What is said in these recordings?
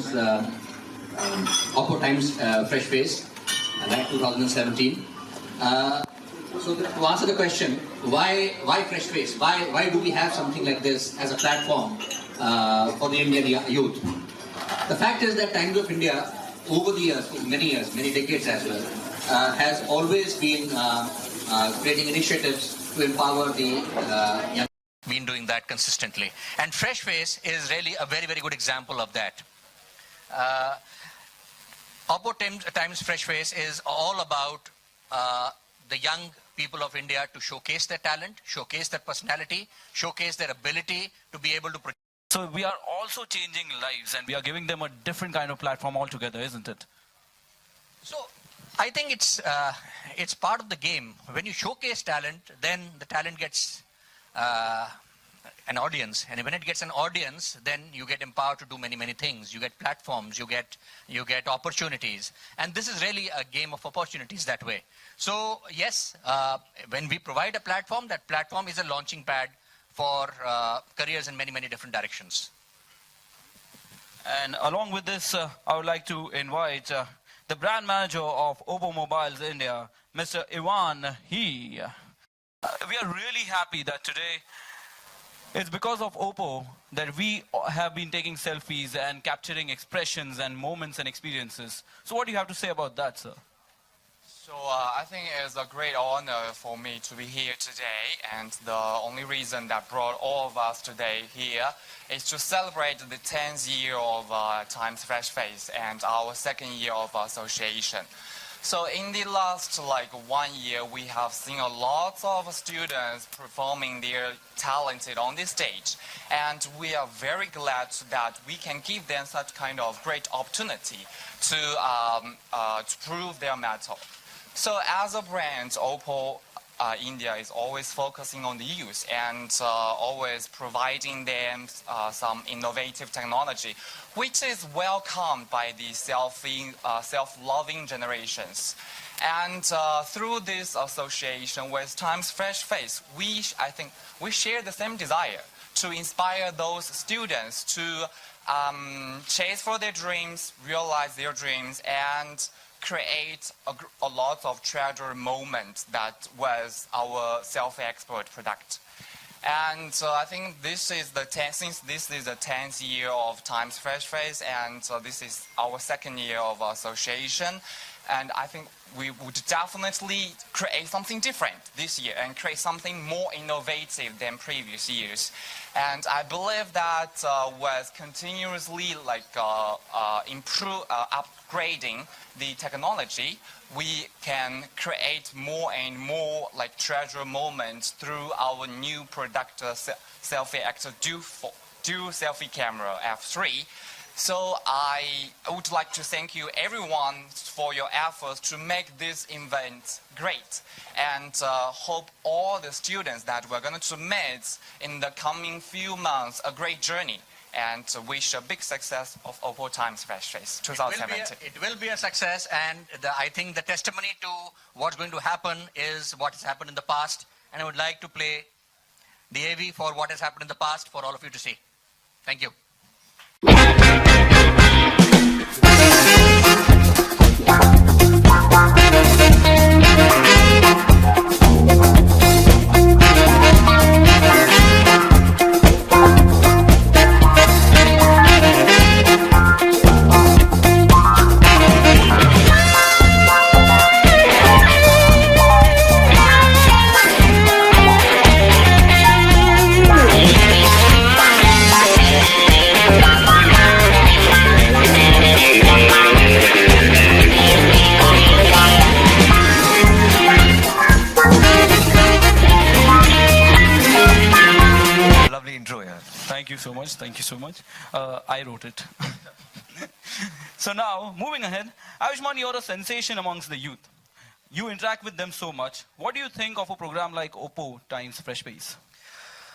is OPPO times Fresh Face, right, 2017. So to answer the question, why Fresh Face? Why do we have something like this as a platform for the Indian youth? The fact is that Times of India, over the years, many decades as well, has always been creating initiatives to empower the young. Been doing that consistently, and Fresh Face is really a very good example of that. OPPO times Fresh Face is all about the young people of India to showcase their talent, showcase their personality, showcase their ability to be able to. So we are also changing lives, and we are giving them a different kind of platform altogether, isn't it? So I think it's part of the game. When you showcase talent, then the talent gets an audience, and when it gets an audience, then you get empowered to do many things. You get platforms, you get opportunities, and this is really a game of opportunities that way. So yes, when we provide a platform, that platform is a launching pad for careers in many different directions. And along with this, I would like to invite the brand manager of OPPO Mobiles India, Mr. Ivan He. We are really happy that today it's because of OPPO that we have been taking selfies and capturing expressions and moments and experiences. So what do you have to say about that, sir? So I think it's a great honor for me to be here today, and the only reason that brought all of us today here is to celebrate the 10th year of Times Fresh Face and our second year of association. So in the last 1 year, we have seen a lot of students performing their talented on this stage, and we are very glad that we can give them such kind of great opportunity to prove their mettle. So as a brand, OPPO India is always focusing on the youth and always providing them some innovative technology, which is welcomed by the self-loving generations. And through this association with Times Fresh Face, I think we share the same desire to inspire those students to chase for their dreams, realize their dreams, and create a lot of treasure moments that was our self-export product. And I think this is since this is the 10th year of Times Fresh Face, and this is our second year of association, and I think we would definitely create something different this year and create something more innovative than previous years. And I believe that with continuously upgrading the technology, we can create more and more treasure moments through our new product selfie actor dual selfie camera F3. So I would like to thank you everyone for your efforts to make this event great, and hope all the students that we're going to meet in the coming few months a great journey, and wish a big success of OPPO Times Fresh Face 2017. It will be a success, and I think the testimony to what's going to happen is what has happened in the past, and I would like to play the AV for what has happened in the past for all of you to see. Thank you. Thank you so much. I wrote it. So now, moving ahead, Ayushman, you're a sensation amongst the youth. You interact with them so much. What do you think of a program like OPPO Times Fresh Face?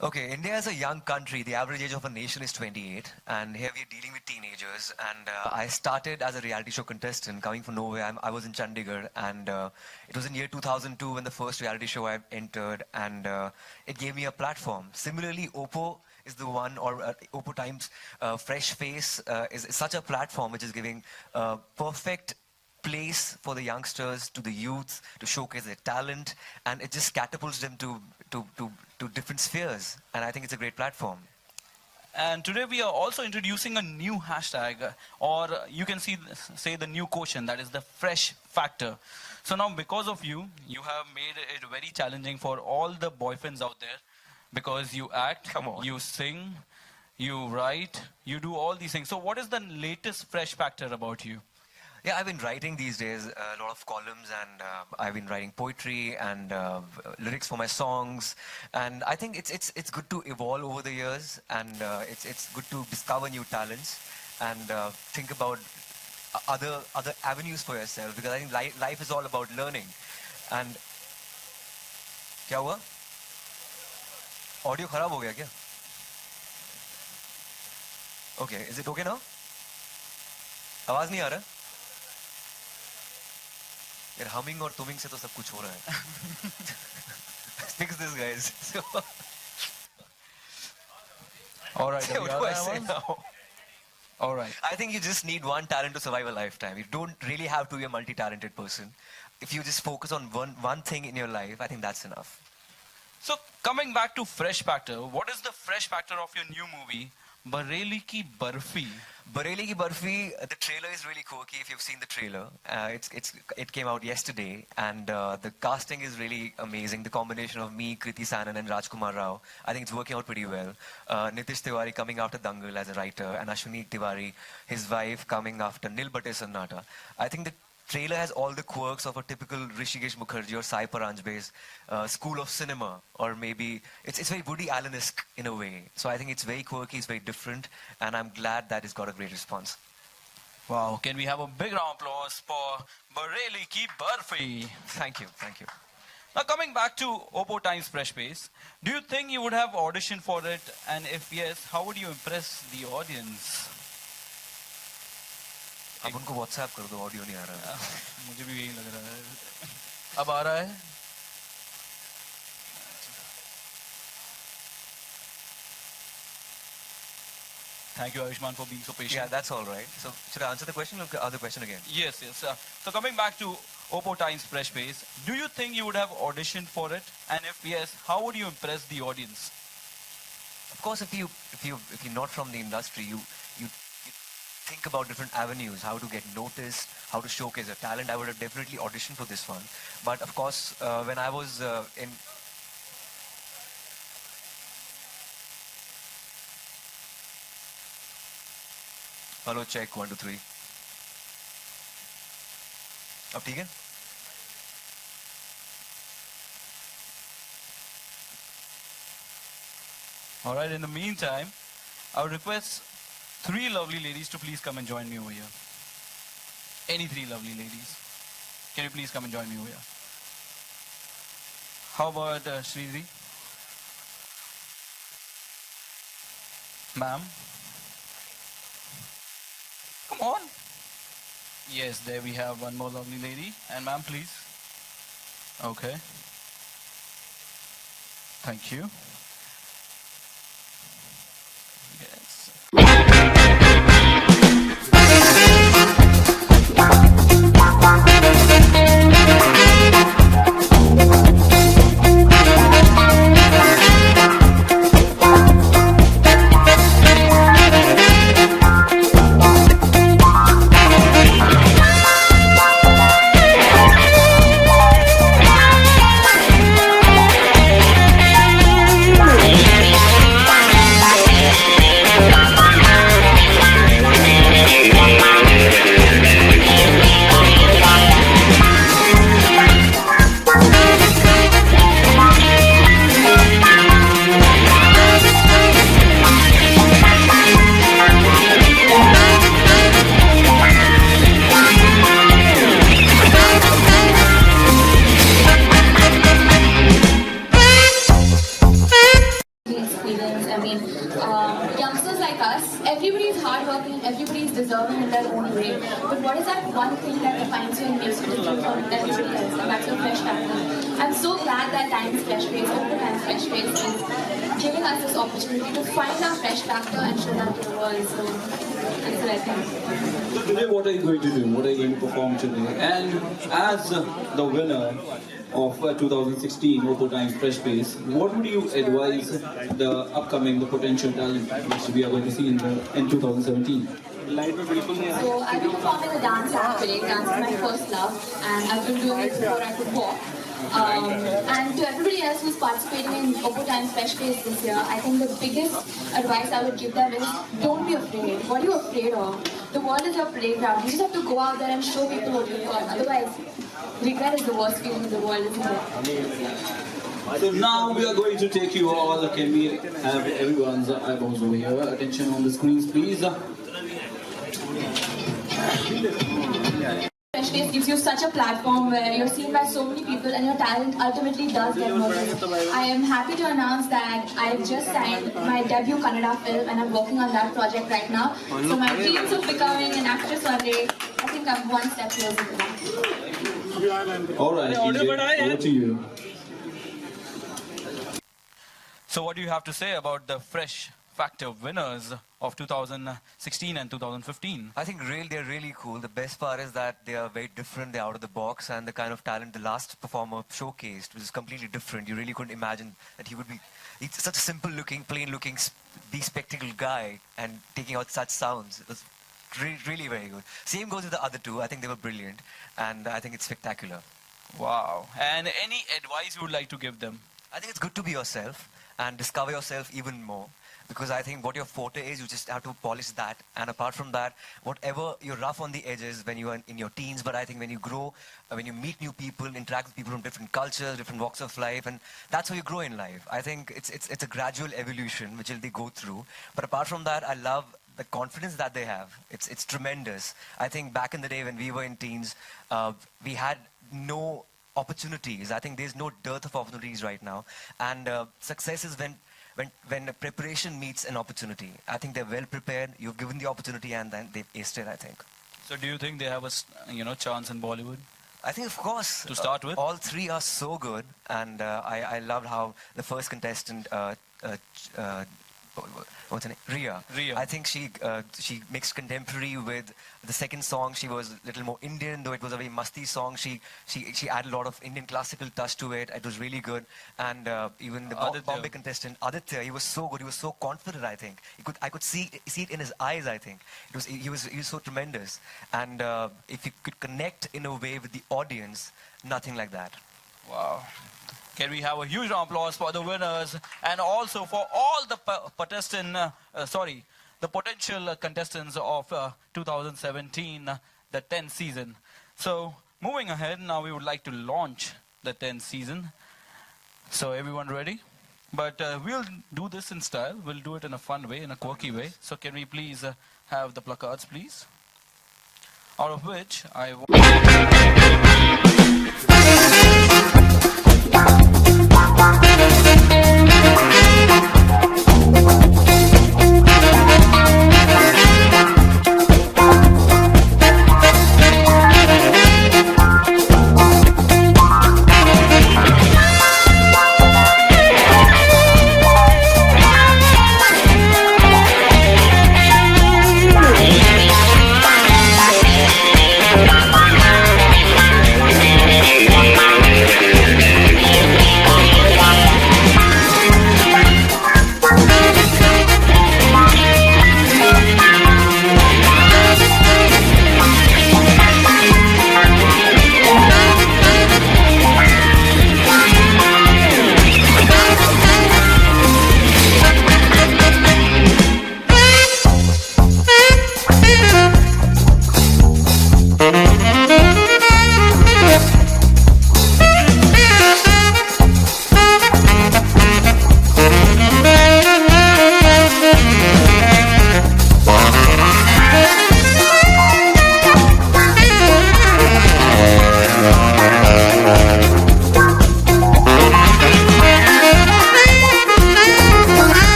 Okay, India is a young country. The average age of a nation is 28, and here we're dealing with teenagers. And I started as a reality show contestant, coming from nowhere. I was in Chandigarh, and it was in year 2002 when the first reality show I entered, and it gave me a platform. Similarly, OPPO is the one, or Oppo Times Fresh Face is such a platform which is giving perfect place for the youngsters, to the youth, to showcase their talent, and it just catapults them to different spheres. And I think it's a great platform. And today we are also introducing a new hashtag, or you can say the new quotient, that is the fresh factor. So now because of you, you have made it very challenging for all the boyfriends out there, because you act, you sing, you write, you do all these things. So what is the latest fresh factor about you? Yeah, I've been writing these days a lot of columns, and I've been writing poetry and lyrics for my songs. And I think it's good to evolve over the years, and it's good to discover new talents and think about other avenues for yourself, because I think life is all about learning. And क्या हुआ? Audio खराब हो गया क्या? Okay, is it okay now? आवाज नहीं आ रहा? यार humming और tumming से तो सब कुछ हो रहा है. Fix this, guys. All right. What do I say now? All right. I think you just need one talent to survive a lifetime. You don't really have to be a multi-talented person. If you just focus on one thing in your life, I think that's enough. So coming back to fresh factor, what is the fresh factor of your new movie, Bareli Ki Barfi? Bareli Ki Barfi, the trailer is really quirky if you've seen the trailer. It came out yesterday, and the casting is really amazing. The combination of me, Kriti Sanon and Rajkumar Rao, I think it's working out pretty well. Nitish Tiwari coming after Dangal as a writer, and Ashwini Tiwari, his wife, coming after Nil Bate Sannata. I think the trailer has all the quirks of a typical Rishikesh Mukherjee or Sai Paranjpe's school of cinema, or maybe it's very Woody Allen-esque in a way. So I think it's very quirky, it's very different, and I'm glad that it's got a great response. Wow, can we have a big round of applause for Bareli Ki Barfi? Thank you, thank you. Now coming back to Oppo Times Fresh Face, do you think you would have auditioned for it? And if yes, how would you impress the audience? अब उनको WhatsApp कर दो, audio नहीं आ रहा है. मुझे भी यही लग रहा है. अब आ रहा है? Thank you, Ayushman, for being so patient. Yeah, that's all right. So should I answer the question or other question again? Yes. So coming back to Oppo Times Fresh Face, do you think you would have auditioned for it? And if yes, how would you impress the audience? Of course, if you're not from the industry, you think about different avenues, how to get noticed, how to showcase your talent. I would have definitely auditioned for this one. But of course, when I was in... Hello, check, 1, 2, 3. अब ठीक है? All right, in the meantime, I would request 3 lovely ladies to please come and join me over here. Any 3 lovely ladies. Can you please come and join me over here? How about Sridhari? Ma'am? Come on. Yes, there we have one more lovely lady. And ma'am, please. Okay. Thank you. everybody's deserving in their own way. But what is that one thing that defines you and makes you different from everybody else? And that's your fresh factor. I'm so glad that Times Fresh Face, Open Times Fresh Face, is giving us this opportunity to find our fresh factor and show that to the world. So that's what I think. So today, what are you going to do? What are you going to perform today? And as the winner of 2016 OPPO Times Fresh Face, what would you advise the potential talent which we are going to see in 2017? So I've been performing the dance act today. Dance is my first love, and I've been doing it before I could walk. And to everybody else who's participating in OPPO Times Fresh Face this year, I think the biggest advice I would give them is don't be afraid. What are you afraid of? The world is your playground. You just have to go out there and show people what you've got. Otherwise, regret is the worst feeling in the world, isn't it? So now we are going to take you all. Can we have everyone's eyeballs over here? Attention on the screens, please. Fresh Face gives you such a platform where you're seen by so many people and your talent ultimately does get noticed. I am happy to announce that I've just signed my debut Kannada film and I'm working on that project right now. So my dreams of becoming an actress one day, I think I'm one step closer to that. Alright, over to you. So what do you have to say about the Fresh Factor winners of 2016 and 2015? I think they're really cool. The best part is that they are very different. They're out of the box, and the kind of talent the last performer showcased was completely different. You really couldn't imagine that he would be such a simple-looking, plain-looking, bespectacled guy and taking out such sounds. It was really very good. Same goes with the other two. I think they were brilliant, and I think it's spectacular. Wow. And any advice you would like to give them? I think it's good to be yourself and discover yourself even more. Because I think what your forte is, you just have to polish that. And apart from that, whatever you're rough on the edges when you're in your teens, but I think when you grow, when you meet new people, interact with people from different cultures, different walks of life, and that's how you grow in life. I think it's a gradual evolution which they go through. But apart from that, I love the confidence that they have. It's tremendous. I think back in the day when we were in teens, we had no opportunities. I think there's no dearth of opportunities right now. And success is when the preparation meets an opportunity. I think they're well prepared. You've given the opportunity, and then they've aced it, I think. So do you think they have a chance in Bollywood? I think, of course. To start with? All three are so good, and I loved how the first contestant, what's her name? Ria. I think she mixed contemporary with the second song. She was a little more Indian, though it was a very musty song. She added a lot of Indian classical touch to it. It was really good. And even the Bombay contestant, Aditya, he was so good. He was so confident, I think. I could see it in his eyes, I think. He was so tremendous. And if you could connect in a way with the audience, nothing like that. Wow. Can we have a huge round of applause for the winners and also for all the potential contestants of 2017, the 10th season. So moving ahead, now we would like to launch the 10th season. So everyone ready? But we'll do this in style. We'll do it in a fun way, in a quirky way. So can we please have the placards, please? Out of which I want...